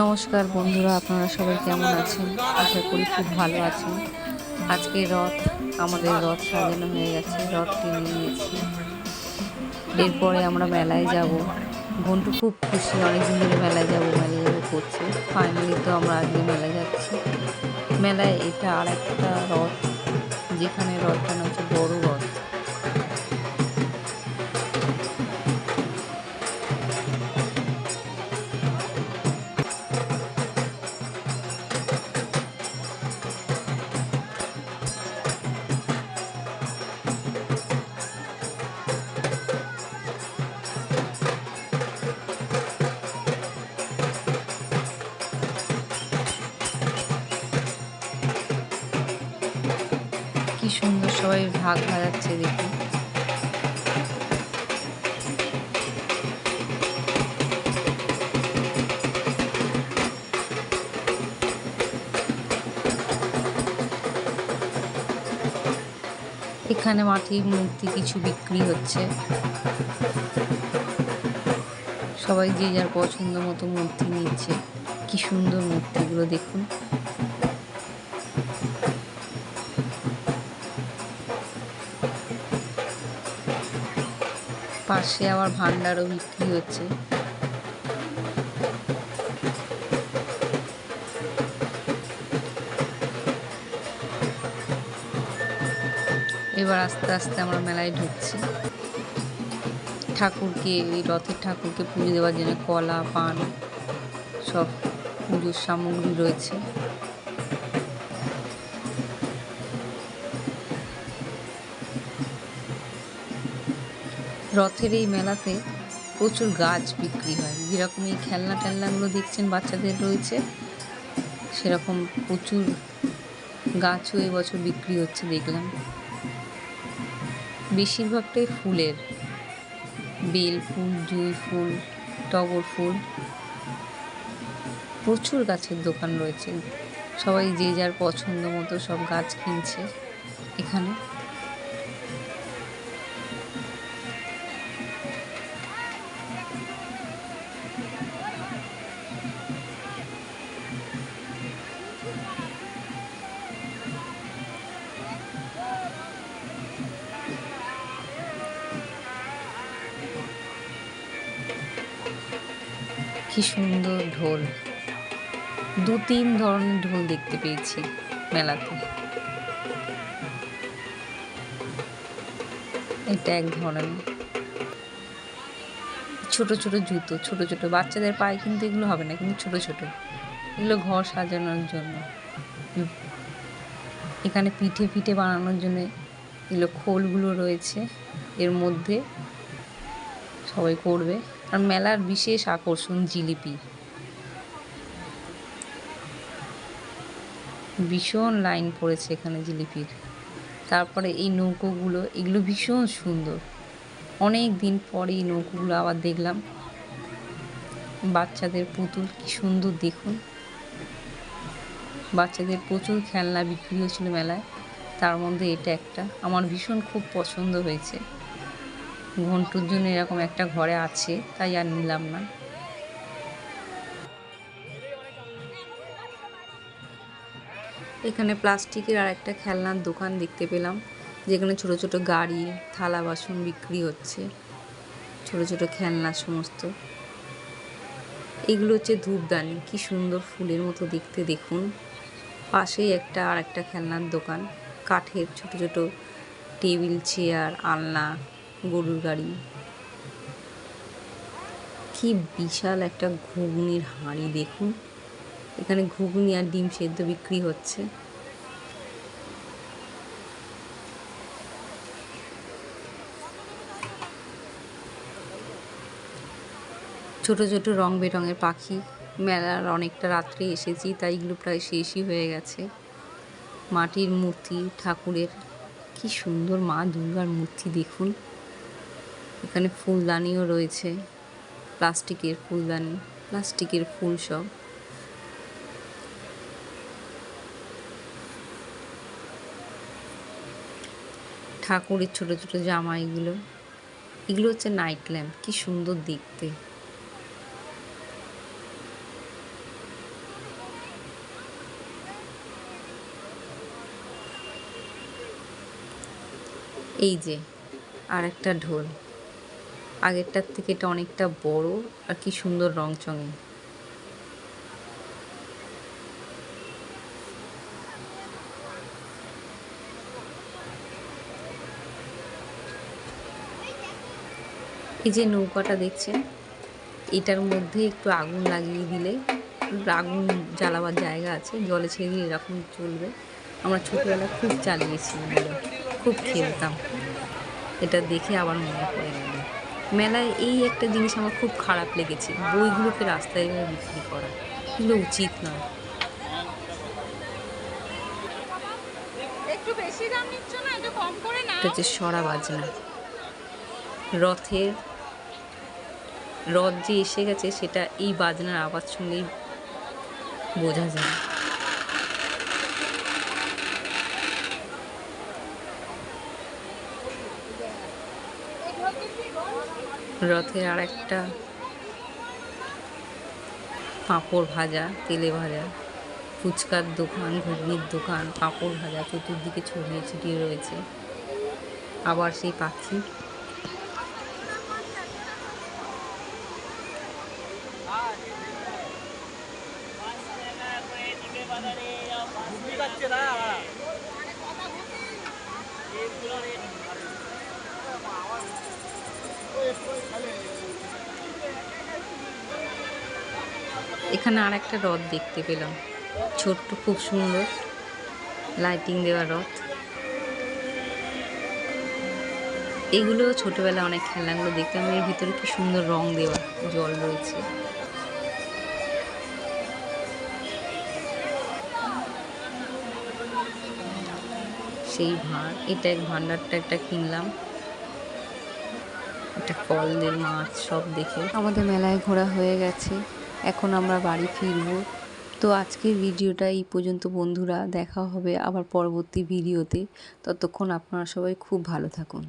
নমস্কার বন্ধুরা, আপনারা সবাই কেমন আছেন? আশা করি খুব ভালো আছেন। আজকে রথ, আমাদের রথ সাজানো হয়ে গেছে, রথ টেনে নিয়েছি। এরপরে আমরা মেলায় যাব। ঘন্টু খুব খুশি, অনেকদিন ধরে মেলায় যাব মেলায় যাব করছে। ফাইনালি তো আমরা আজকে মেলায় যাচ্ছি। মেলায় এটা আর একটা রথ, যেখানে রথটা না হচ্ছে বড় রথ। কি সুন্দর সবাই ঢাক বাজাচ্ছে দেখুন। এখানে মাটির মূর্তি কিছু বিক্রি হচ্ছে, সবাই যে যার পছন্দ মতো মূর্তি নিচ্ছে। কি সুন্দর মূর্তিগুলো দেখুন। পাশে আবার ভান্ডারও বিক্রি হচ্ছে। এবার আস্তে আস্তে আমরা মেলায় ঢুকছি। ঠাকুরকে, এই রথের ঠাকুরকে পুজো দেওয়ার জন্য কলা, পান, সব পুজোর সামগ্রী রয়েছে। রথের এই মেলাতে প্রচুর গাছ বিক্রি হয়। যেরকম এই খেলনা টেলনাগুলো দেখছেন বাচ্চাদের রয়েছে, সেরকম প্রচুর গাছও এবছর বিক্রি হচ্ছে দেখলাম। বেশিরভাগটাই ফুলের, বেল ফুল, জুঁই ফুল, টগর ফুল, প্রচুর গাছের দোকান রয়েছে। সবাই যে যার পছন্দ মতো সব গাছ কিনছে এখানে। কি সুন্দর ঢোল, 2-3 ধরনের ঢোল দেখতে পেয়েছি মেলাতে। এটা এক ধরনের ছোট ছোট জুতো, ছোট ছোট বাচ্চাদের পায়ে কিন্তু এগুলো হবে না, কিন্তু ছোট ছোট এগুলো ঘর সাজানোর জন্য। এখানে পিঠে পিঠে বানানোর জন্য এগুলো খোলগুলো রয়েছে, এর মধ্যে সবাই করবে। আর মেলার বিশেষ আকর্ষণ জিলিপি। ভীষণ লাইন পড়েছে এখানে জিলিপির। তারপরে এই নৌকোগুলো, এগুলো ভীষণ সুন্দর। অনেক দিন পরে এই নৌকোগুলো আবার দেখলাম। বাচ্চাদের পুতুল কি সুন্দর দেখুন। বাচ্চাদের প্রচুর খেলনা বিক্রি হয়েছিল মেলায়, তার মধ্যে এটা একটা আমার ভীষণ খুব পছন্দ হয়েছে। ঘন্টুর জন্য এরকম একটা ঘরে আছে, তাই আর নিলাম না। এখানে প্লাস্টিকের আর একটা খেলনার দোকান দেখতে পেলাম, যেখানে ছোট ছোট গাড়ি, থালা বাসন বিক্রি হচ্ছে, ছোট ছোট খেলনা সমস্ত। এগুলো হচ্ছে ধূপদানি, কি সুন্দর ফুলের মতো দেখতে দেখুন। পাশেই একটা আর একটা খেলনার দোকান, কাঠের ছোট ছোট টেবিল, চেয়ার, আলনা, গরুর গাড়ি। কি বিশাল একটা ঘুগনির হাঁড়ি দেখুন। এখানে ঘুগনি আর ডিম সেদ্ধ বিক্রি হচ্ছে। ছোট ছোট রং বেরঙের পাখি। মেলার অনেকটা রাত্রে এসেছি, তাই এগুলো প্রায় শেষই হয়ে গেছে। মাটির মূর্তি ঠাকুরের, কি সুন্দর মা দুর্গার মূর্তি দেখুন। এখানে ফুলদানিও রয়েছে, প্লাস্টিকের ফুলদানি, প্লাস্টিকের ফুল সব। ঠাকুরের ছোট ছোট জামা, এগুলো হচ্ছে নাইট ল্যাম্প, কি সুন্দর দেখতে। এই যে আর একটা ঢোল, আগেরটার থেকে এটা অনেকটা বড় আর কি সুন্দর রংচঙে। এই যে নৌকাটা দেখছেন, এটার মধ্যে একটু আগুন লাগিয়ে দিলে, আগুন জ্বালাবার জায়গা আছে, জলে ছেড়ে দিয়ে এরকম চলবে। আমরা ছোটোবেলায় খুব চালিয়েছি, খুব খেলতাম। এটা দেখে আবার মনে পড়ে গেল। মেলায় এই একটা জিনিস আমার খুব খারাপ লেগেছে, বইগুলোকে রাস্তায় এভাবে বিক্রি করা, এগুলো উচিত নয়। এটা হচ্ছে সরা বাজনা। রথ যে এসে গেছে সেটা এই বাজনার আওয়াজ শুনলেই বোঝা যায়। রথের আর একটা পাঁপড় ভাজা, তেলে ভাজা, ফুচকার দোকান, ঘুগনির দোকান, পাঁপড় ভাজা চতুর্দিকে ছড়িয়ে ছিটিয়ে রয়েছে। আবার সেই পাখি, এখানে আর একটা রথ দেখতে পেলাম, ছোট্ট, খুব সুন্দর লাইটিং দেওয়া রথ। এগুলো ছোটবেলায় অনেক খেলনাগুলো দেখতাম, এর ভিতরে কি সুন্দর রং দেওয়া, জল রয়েছে। সেই এটা ভান্ডারটা একটা কিনলাম, একটা কলদের মাছ সব দেখে আমাদের মেলায় ঘোরা হয়ে গেছে। এখন আমরা বাড়ি ফিরবো। তো আজকের ভিডিওটা এই পর্যন্ত বন্ধুরা, দেখা হবে আবার পরবর্তী ভিডিওতে। ততক্ষণ আপনারা সবাই খুব ভালো থাকুন।